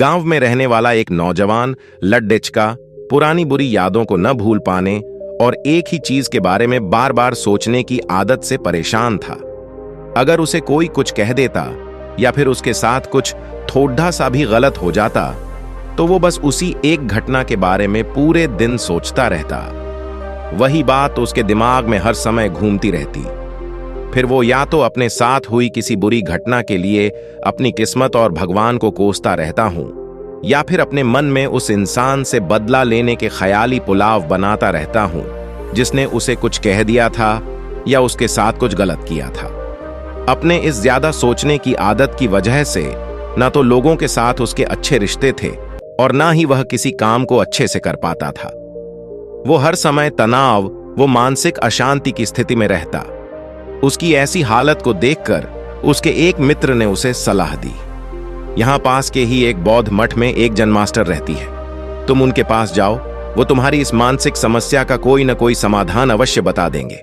गांव में रहने वाला एक नौजवान लड्डिचका पुरानी बुरी यादों को न भूल पाने और एक ही चीज के बारे में बार बार सोचने की आदत से परेशान था। अगर उसे कोई कुछ कह देता या फिर उसके साथ कुछ थोड़ा सा भी गलत हो जाता तो वो बस उसी एक घटना के बारे में पूरे दिन सोचता रहता। वही बात उसके दिमाग में हर समय घूमती रहती। फिर वो या तो अपने साथ हुई किसी बुरी घटना के लिए अपनी किस्मत और भगवान को कोसता रहता हूं, या फिर अपने मन में उस इंसान से बदला लेने के ख्याली पुलाव बनाता रहता हूं जिसने उसे कुछ कह दिया था या उसके साथ कुछ गलत किया था। अपने इस ज्यादा सोचने की आदत की वजह से न तो लोगों के साथ उसके अच्छे रिश्ते थे और ना ही वह किसी काम को अच्छे से कर पाता था। वो हर समय तनाव वो मानसिक अशांति की स्थिति में रहता। उसकी ऐसी हालत को देखकर उसके एक मित्र ने उसे सलाह दी। यहां पास के ही एक बौद्ध मठ में एक जन मास्टर रहती है, तुम उनके पास जाओ, वो तुम्हारी इस मानसिक समस्या का कोई न कोई समाधान अवश्य बता देंगे।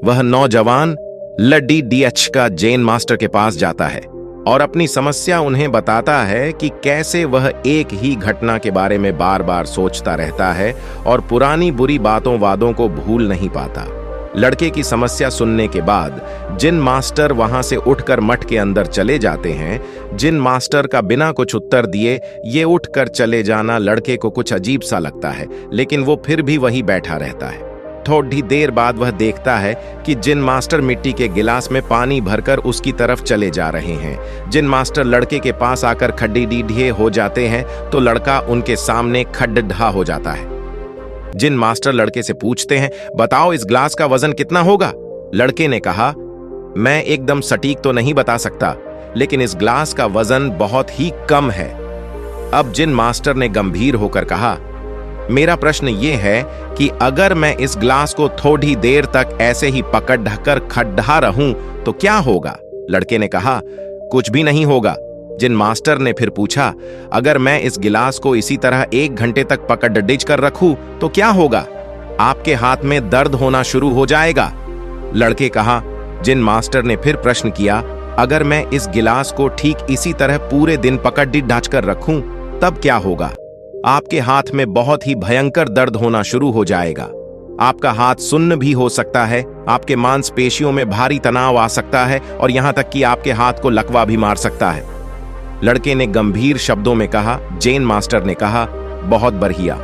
वह नौजवान लड्डिचका जैन मास्टर के पास जाता है और अपनी समस्या उन्हें बताता है कि कैसे वह एक ही घटना के बारे में बार बार सोचता रहता है और पुरानी बुरी बातों वादों को भूल नहीं पाता। लड़के की समस्या सुनने के बाद जिन मास्टर वहां से उठकर मठ के अंदर चले जाते हैं। जिन मास्टर का बिना कुछ उत्तर दिए ये उठकर चले जाना लड़के को कुछ अजीब सा लगता है, लेकिन वो फिर भी वहीं बैठा रहता है। थोड़ी देर बाद वह देखता है कि जिन मास्टर मिट्टी के गिलास में पानी भरकर उसकी तरफ चले जा रहे हैं। जिन मास्टर लड़के के पास आकर खड्डे हो जाते हैं तो लड़का उनके सामने खड्डा हो जाता है। जिन मास्टर लड़के से पूछते हैं, बताओ इस ग्लास का वजन कितना होगा? लड़के ने कहा, मैं एकदम सटीक तो नहीं बता सकता, लेकिन इस ग्लास का वजन बहुत ही कम है। अब जिन मास्टर ने गंभीर होकर कहा, मेरा प्रश्न ये है कि अगर मैं इस ग्लास को थोड़ी देर तक ऐसे ही पकड़ ढककर खड्डा रहूं तो क्या होगा? लड़के ने कहा, कुछ भी नहीं होगा। जिन मास्टर ने फिर पूछा, अगर मैं इस गिलास को इसी तरह 1 घंटे तक पकड़ डिच कर रखूं तो क्या होगा? आपके हाथ में दर्द होना शुरू हो जाएगा। लड़के कहा। जिन मास्टर ने फिर प्रश्न किया, अगर मैं इस गिलास को ठीक इसी तरह पूरे दिन पकड़ ढांच कर रखूं तब क्या होगा? आपके हाथ में बहुत ही भयंकर दर्द होना शुरू हो जाएगा। आपका हाथ सुन्न भी हो सकता है, आपके मांसपेशियों में भारी तनाव आ सकता है और यहां तक कि आपके हाथ को लकवा भी मार सकता है। लड़के ने गंभीर शब्दों में कहा। जैन मास्टर ने कहा, बहुत बढ़िया,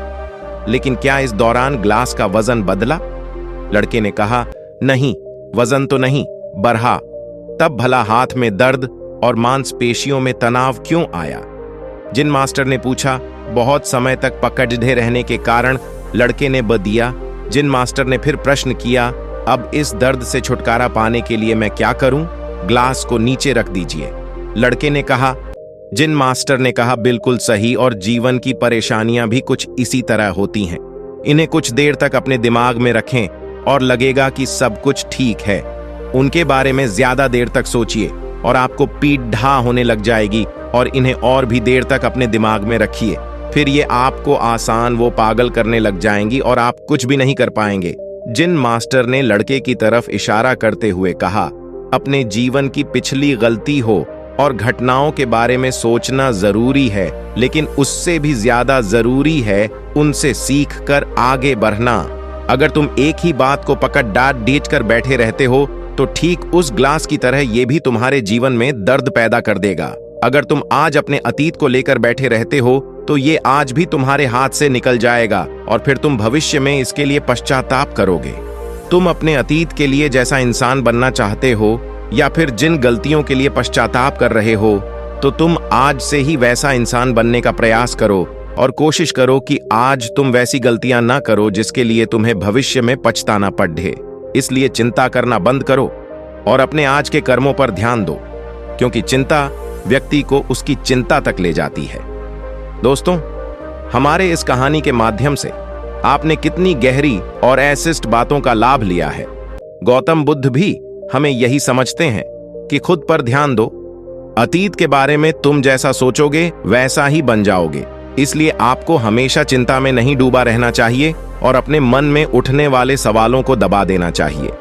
लेकिन क्या इस दौरान ग्लास का वजन बदला? लड़के ने कहा, नहीं, वजन तो नहीं बढ़ा। तब भला हाथ में दर्द और मांसपेशियों में तनाव क्यों आया? जिन मास्टर ने पूछा। बहुत समय तक पकड़े रहने के कारण लड़के ने बदिया। जिन मास्टर ने फिर प्रश्न किया, अब इस दर्द से छुटकारा पाने के लिए मैं क्या करूं? ग्लास को नीचे रख दीजिए। लड़के ने कहा। जिन मास्टर ने कहा, बिल्कुल सही, और जीवन की परेशानियां भी कुछ इसी तरह होती हैं। इन्हें कुछ देर तक अपने दिमाग में रखें और लगेगा कि सब कुछ ठीक है। उनके बारे में ज्यादा देर तक सोचिए और आपको पीड़ा होने लग जाएगी, और इन्हें और भी देर तक अपने दिमाग में रखिए, फिर ये आपको आसान वो पागल करने लग जाएंगी और आप कुछ भी नहीं कर पाएंगे। जिन मास्टर ने लड़के की तरफ इशारा करते हुए कहा, अपने जीवन की पिछली गलती हो और घटनाओं के बारे में सोचना जरूरी है, लेकिन उससे भी ज्यादा जरूरी है उनसे सीख कर आगे बढ़ना। अगर तुम एक ही बात को पकड़ डांट कर बैठे रहते हो तो ठीक उस ग्लास की तरह यह भी तुम्हारे जीवन में दर्द पैदा कर देगा। अगर तुम आज अपने अतीत को लेकर बैठे रहते हो तो ये आज भी तुम्हारे हाथ से निकल जाएगा और फिर तुम भविष्य में इसके लिए पश्चाताप करोगे। तुम अपने अतीत के लिए जैसा इंसान बनना चाहते हो या फिर जिन गलतियों के लिए पश्चाताप कर रहे हो, तो तुम आज से ही वैसा इंसान बनने का प्रयास करो और कोशिश करो कि आज तुम वैसी गलतियां ना करो जिसके लिए तुम्हें भविष्य में पछताना पड़े। इसलिए चिंता करना बंद करो और अपने आज के कर्मों पर ध्यान दो, क्योंकि चिंता व्यक्ति को उसकी चिंता तक ले जाती है। दोस्तों, हमारे इस कहानी के माध्यम से आपने कितनी गहरी और ऐसिस्ट बातों का लाभ लिया है। गौतम बुद्ध भी हमें यही समझते हैं कि खुद पर ध्यान दो। अतीत के बारे में तुम जैसा सोचोगे वैसा ही बन जाओगे। इसलिए आपको हमेशा चिंता में नहीं डूबा रहना चाहिए और अपने मन में उठने वाले सवालों को दबा देना चाहिए।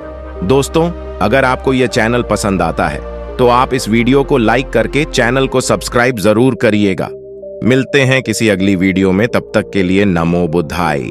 दोस्तों, अगर आपको यह चैनल पसंद आता है तो आप इस वीडियो को लाइक करके चैनल को सब्सक्राइब जरूर करिएगा मिलते हैं किसी अगली वीडियो में, तब तक के लिए नमो बुद्धाय।